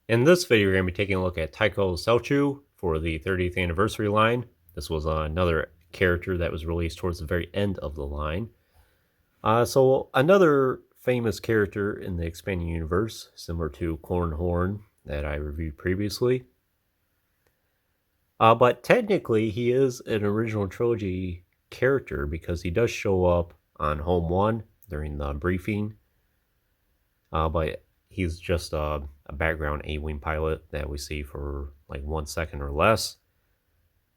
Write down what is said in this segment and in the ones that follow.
In this video, we're going to be taking a look at Tycho Celchu for the 30th anniversary line. This was another character that was released towards the very end of the line. So another famous character in the expanding universe, similar to Cornhorn that I reviewed previously. But technically, he is an original trilogy character because he does show up on Home 1 during the briefing. But he's just a background A-Wing pilot that we see for like 1 second or less.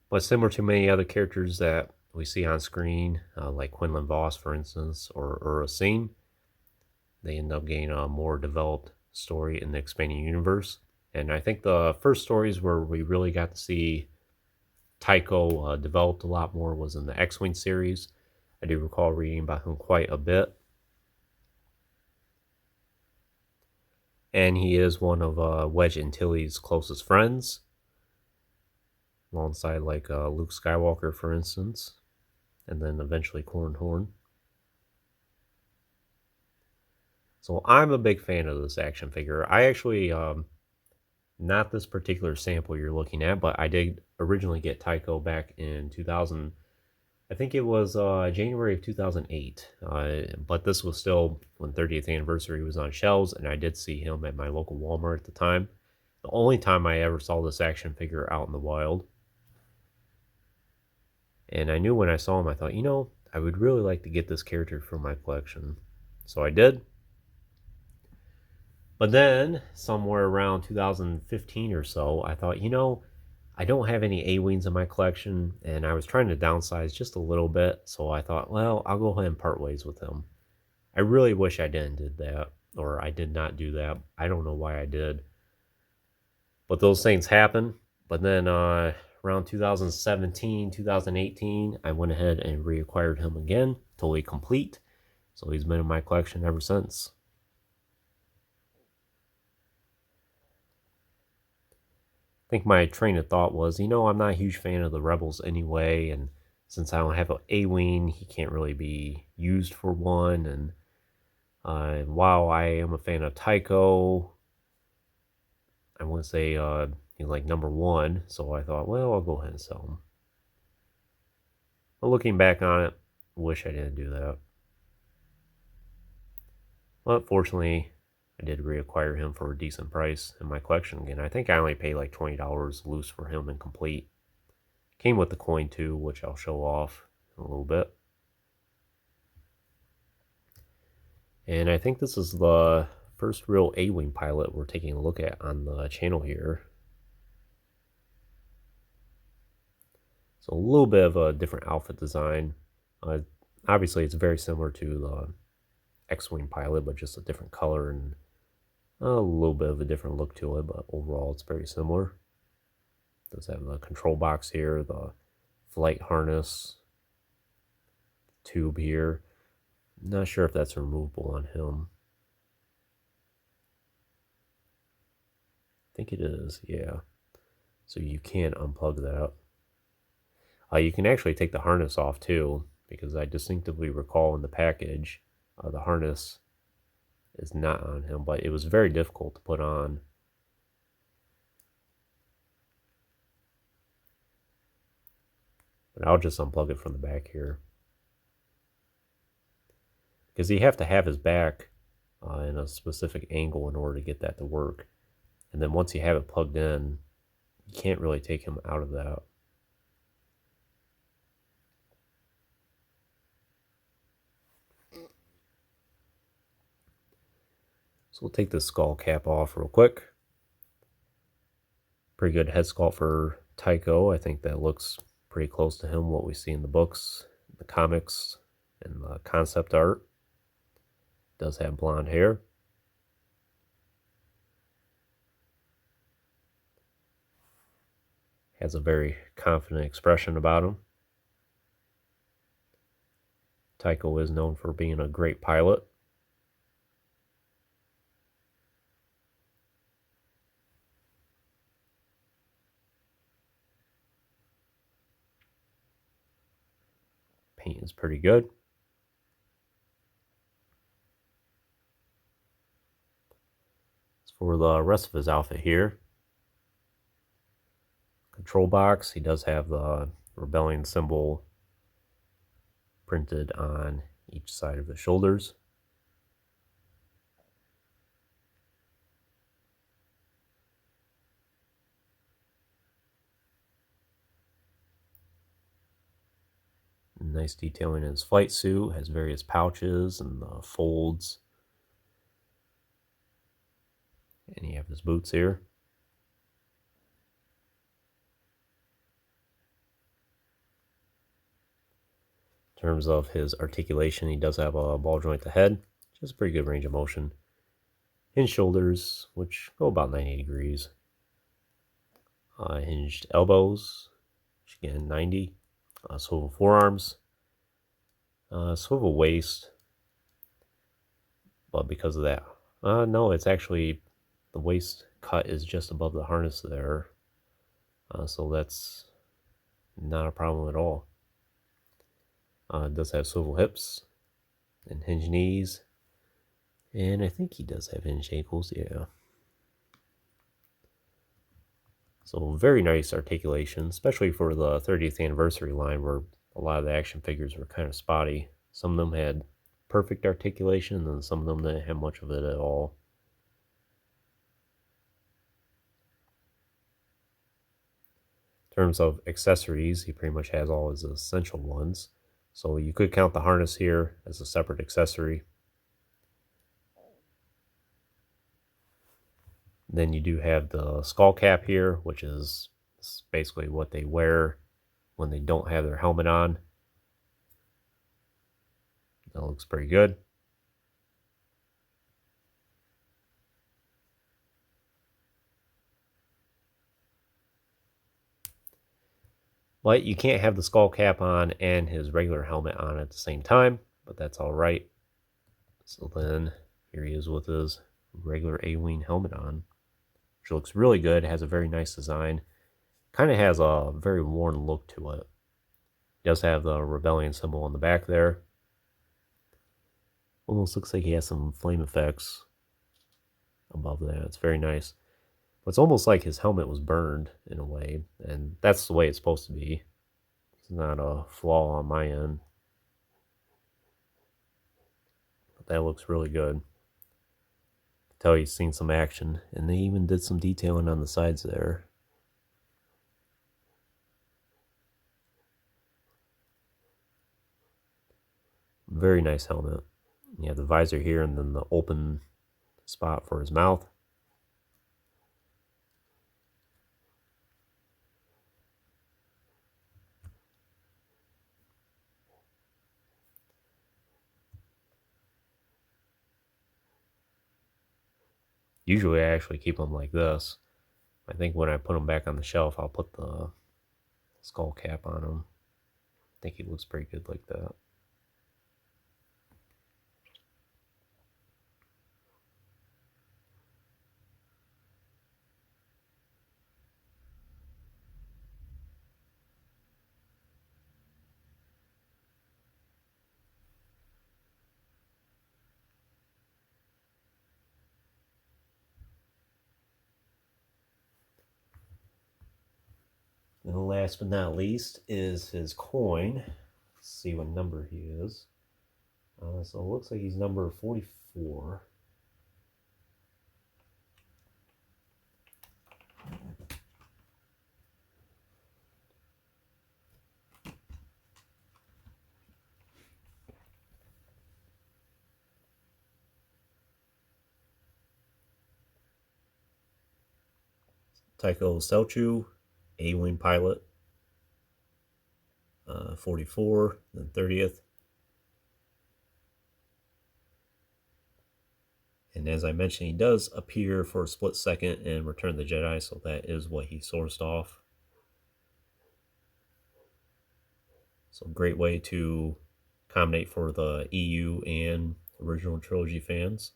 But similar to many other characters that we see on screen, like Quinlan Voss, for instance, or Uracine, they end up getting a more developed story in the expanding universe. And I think the first stories where we really got to see Tycho developed a lot more was in the X-Wing series. I do recall reading about him quite a bit. And he is one of Wedge Antilles' closest friends, alongside like Luke Skywalker, for instance, and then eventually Cornhorn. So I'm a big fan of this action figure. I actually, not this particular sample you're looking at, but I did originally get Tycho back in 2000. I think it was January of 2008. But this was still when 30th anniversary was on shelves, and I did see him at my local Walmart at the time. The only time I ever saw this action figure out in the wild. And I knew when I saw him, I thought, I would really like to get this character for my collection. So I did. But then, somewhere around 2015 or so, I thought, I don't have any A-Wings in my collection, and I was trying to downsize just a little bit, so I thought, well, I'll go ahead and part ways with him. I really wish I didn't did that, or I did not do that. I don't know why I did. But those things happen. But then around 2017, 2018, I went ahead and reacquired him again, totally complete. So he's been in my collection ever since. I think my train of thought was, I'm not a huge fan of the Rebels anyway, and since I don't have an A-Wing, he can't really be used for one. And while I am a fan of Tycho, I wouldn't say he's like number one, so I thought, well, I'll go ahead and sell him. But looking back on it, I wish I didn't do that. But fortunately, I did reacquire him for a decent price in my collection again. I think I only paid like $20 loose for him incomplete. Came with the coin too, which I'll show off in a little bit. And I think this is the first real A-Wing pilot we're taking a look at on the channel here. So a little bit of a different outfit design. Obviously, it's very similar to the X-Wing pilot, but just a different color and a little bit of a different look to it. But overall, it's very similar. It does have the control box here, the flight harness, tube here. Not sure if that's removable on him. I think it is, yeah. So you can unplug that. You can actually take the harness off too, because I distinctively recall in the package, the harness is not on him, but it was very difficult to put on. But I'll just unplug it from the back here. Because you have to have his back in a specific angle in order to get that to work. And then once you have it plugged in, you can't really take him out of that. So we'll take this skull cap off real quick. Pretty good head sculpt for Tycho. I think that looks pretty close to him, what we see in the books, the comics, and the concept art. Does have blonde hair. Has a very confident expression about him. Tycho is known for being a great pilot. Paint is pretty good. As For the rest of his outfit here, control box, he does have the rebellion symbol printed on each side of the shoulders. Nice detailing in his flight suit, has various pouches and folds. And you have his boots here. In terms of his articulation, he does have a ball joint to head, which is a pretty good range of motion. Hinged shoulders, which go about 90 degrees. Hinged elbows, which again 90. Swivel forearms. Swivel waist. But because of that, no, it's actually the waist cut is just above the harness there. So that's not a problem at all. It does have swivel hips and hinged knees. And I think he does have hinged ankles, yeah. So very nice articulation, especially for the 30th anniversary line where a lot of the action figures were kind of spotty. Some of them had perfect articulation and some of them didn't have much of it at all. In terms of accessories, he pretty much has all his essential ones. So you could count the harness here as a separate accessory. Then you do have the skull cap here, which is basically what they wear when they don't have their helmet on. That looks pretty good. But you can't have the skull cap on and his regular helmet on at the same time, but that's all right. So then here he is with his regular A-Wing helmet on, which looks really good. It has a very nice design. Kind of has a very worn look to it. It does have the rebellion symbol on the back there. Almost looks like he has some flame effects above that. It's very nice. But it's almost like his helmet was burned in a way, and that's the way it's supposed to be. It's not a flaw on my end. But that looks really good. Tell you've seen some action, and they even did some detailing on the sides there. Very nice helmet. You have the visor here and then the open spot for his mouth. Usually I actually keep them like this. I think when I put them back on the shelf, I'll put the skull cap on them. I think he looks pretty good like that. And last but not least is his coin. Let's see what number he is. So it looks like he's number 44. Tycho Celchu, A-Wing pilot. 44, then 30th. And as I mentioned, he does appear for a split second in Return of the Jedi, so that is what he sourced off. So great way to accommodate for the EU and original trilogy fans.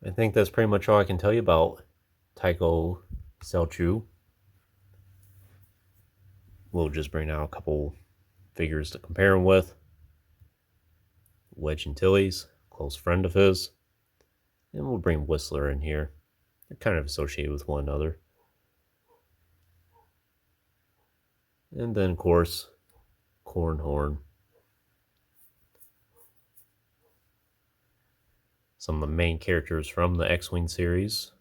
I think that's pretty much all I can tell you about Tycho Celchu. We'll just bring out a couple figures to compare him with. Wedge Antilles, close friend of his. And we'll bring Whistler in here. They're kind of associated with one another. And then, of course, Cornhorn. Some of the main characters from the X-Wing series.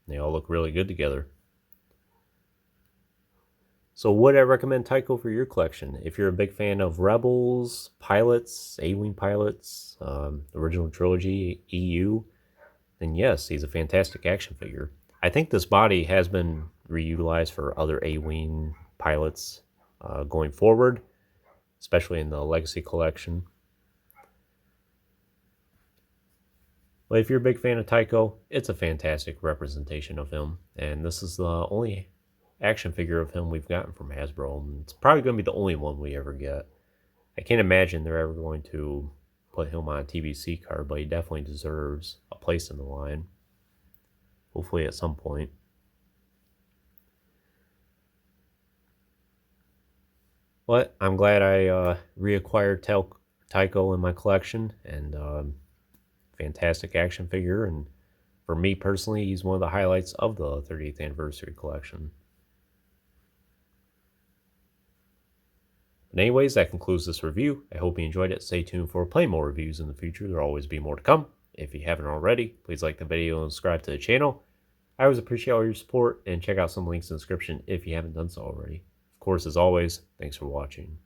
They all look really good together. So would I recommend Tycho for your collection? If you're a big fan of Rebels, pilots, A-Wing pilots, original trilogy, EU, then yes, he's a fantastic action figure. I think this body has been reutilized for other A-Wing pilots going forward, especially in the Legacy collection. But if you're a big fan of Tycho, it's a fantastic representation of him. And this is the only action figure of him we've gotten from Hasbro. And it's probably going to be the only one we ever get. I can't imagine they're ever going to put him on a TBC card, but he definitely deserves a place in the line. Hopefully at some point. But I'm glad I reacquired Tycho in my collection, and fantastic action figure. And for me personally, he's one of the highlights of the 30th anniversary collection. But anyways, that concludes this review. I hope you enjoyed it. Stay tuned for plenty more reviews in the future. There'll always be more to come. If you haven't already, please like the video and subscribe to the channel. I always appreciate all your support, and check out some links in the description if you haven't done so already. Of course, as always, thanks for watching.